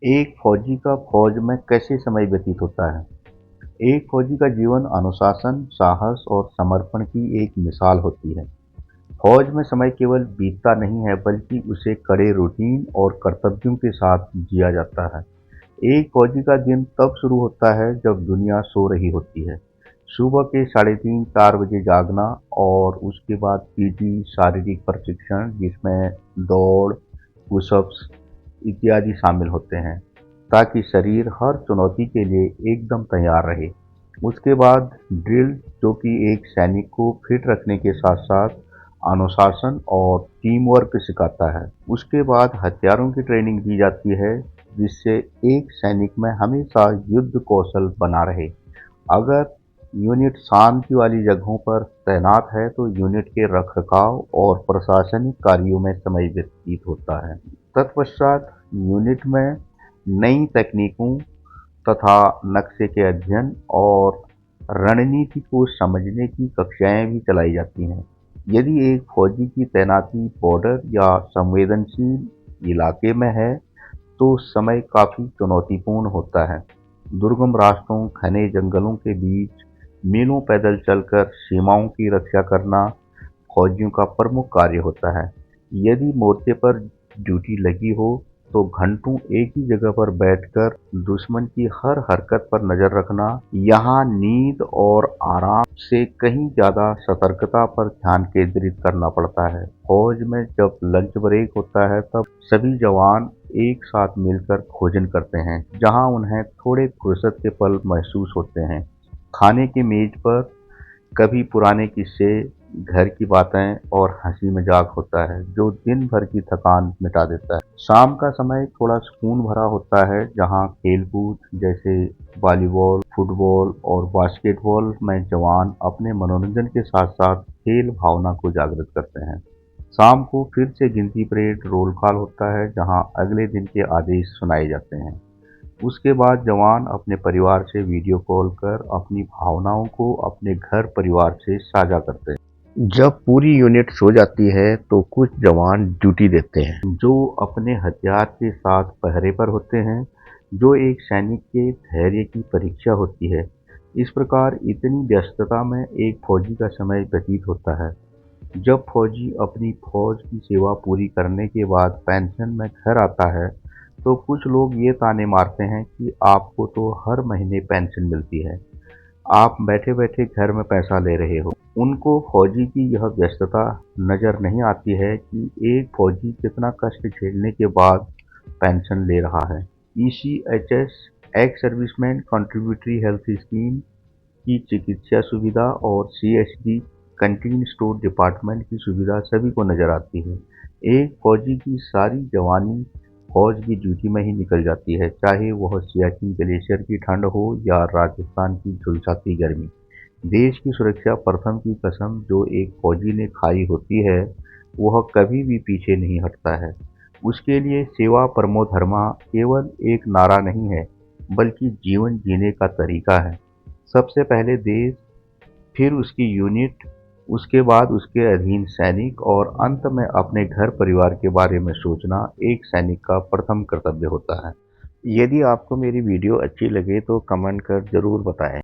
एक फौजी का फौज में कैसे समय व्यतीत होता है। एक फौजी का जीवन अनुशासन, साहस और समर्पण की एक मिसाल होती है। फौज में समय केवल बीतता नहीं है, बल्कि उसे कड़े रूटीन और कर्तव्यों के साथ जिया जाता है। एक फौजी का दिन तब शुरू होता है जब दुनिया सो रही होती है। सुबह के 3:30-4 बजे जागना और उसके बाद पीटी शारीरिक प्रशिक्षण, जिसमें दौड़, पुशअप्स इत्यादि शामिल होते हैं, ताकि शरीर हर चुनौती के लिए एकदम तैयार रहे। उसके बाद ड्रिल, जो कि एक सैनिक को फिट रखने के साथ साथ अनुशासन और टीम वर्क सिखाता है। उसके बाद हथियारों की ट्रेनिंग दी जाती है, जिससे एक सैनिक में हमेशा युद्ध कौशल बना रहे। अगर यूनिट शांति वाली जगहों पर तैनात है तो यूनिट के रखरखाव और प्रशासनिक कार्यों में समय व्यतीत होता है। तत्पश्चात यूनिट में नई तकनीकों तथा नक्शे के अध्ययन और रणनीति को समझने की कक्षाएं भी चलाई जाती हैं। यदि एक फौजी की तैनाती बॉर्डर या संवेदनशील इलाके में है तो समय काफी चुनौतीपूर्ण होता है। दुर्गम रास्तों, घने जंगलों के बीच मीलों पैदल चलकर सीमाओं की रक्षा करना फौजियों का प्रमुख कार्य होता है। यदि मोर्चे पर ड्यूटी लगी हो तो घंटों एक ही जगह पर बैठकर दुश्मन की हर हरकत पर नजर रखना, यहाँ नींद और आराम से कहीं ज्यादा सतर्कता पर ध्यान केंद्रित करना पड़ता है। फौज में जब लंच ब्रेक होता है तब सभी जवान एक साथ मिलकर भोजन करते हैं, जहां उन्हें थोड़े फुर्सत के पल महसूस होते हैं। खाने की मेज पर कभी पुराने किस्से, घर की बातें और हंसी मजाक होता है, जो दिन भर की थकान मिटा देता है। शाम का समय थोड़ा सुकून भरा होता है, जहां खेल-कूद जैसे वॉलीबॉल, फुटबॉल और बास्केटबॉल में जवान अपने मनोरंजन के साथ-साथ खेल भावना को जागृत करते हैं। शाम को फिर से गिनती परेड, रोल कॉल होता है, जहां अगले दिन के आदेश सुनाए जाते हैं। उसके बाद जवान अपने परिवार से वीडियो कॉल कर अपनी भावनाओं को अपने घर परिवार से साझा करते हैं। जब पूरी यूनिट सो जाती है तो कुछ जवान ड्यूटी देते हैं, जो अपने हथियार के साथ पहरे पर होते हैं, जो एक सैनिक के धैर्य की परीक्षा होती है। इस प्रकार इतनी व्यस्तता में एक फौजी का समय व्यतीत होता है। जब फौजी अपनी फौज की सेवा पूरी करने के बाद पेंशन में घर आता है तो कुछ लोग ये ताने मारते हैं कि आपको तो हर महीने पेंशन मिलती है, आप बैठे बैठे घर में पैसा ले रहे हो। उनको फौजी की यह व्यस्तता नजर नहीं आती है कि एक फौजी कितना कष्ट झेलने के बाद पेंशन ले रहा है। ECHS, ex serviceman contributory health scheme की चिकित्सा सुविधा और सीएसडी, कैंटीन स्टोर डिपार्टमेंट की सुविधा सभी को नजर आती है। एक फौजी की सारी जवानी फौज की ड्यूटी में ही निकल जाती है, चाहे वह सियाचिन ग्लेशियर की ठंड हो या राजस्थान की झुलसाती गर्मी। देश की सुरक्षा प्रथम की कसम जो एक फौजी ने खाई होती है, वह कभी भी पीछे नहीं हटता है। उसके लिए सेवा परमो धर्मा केवल एक नारा नहीं है, बल्कि जीवन जीने का तरीका है। सबसे पहले देश, फिर उसकी यूनिट, उसके बाद उसके अधीन सैनिक और अंत में अपने घर परिवार के बारे में सोचना एक सैनिक का प्रथम कर्तव्य होता है। यदि आपको मेरी वीडियो अच्छी लगे तो कमेंट कर जरूर बताएं।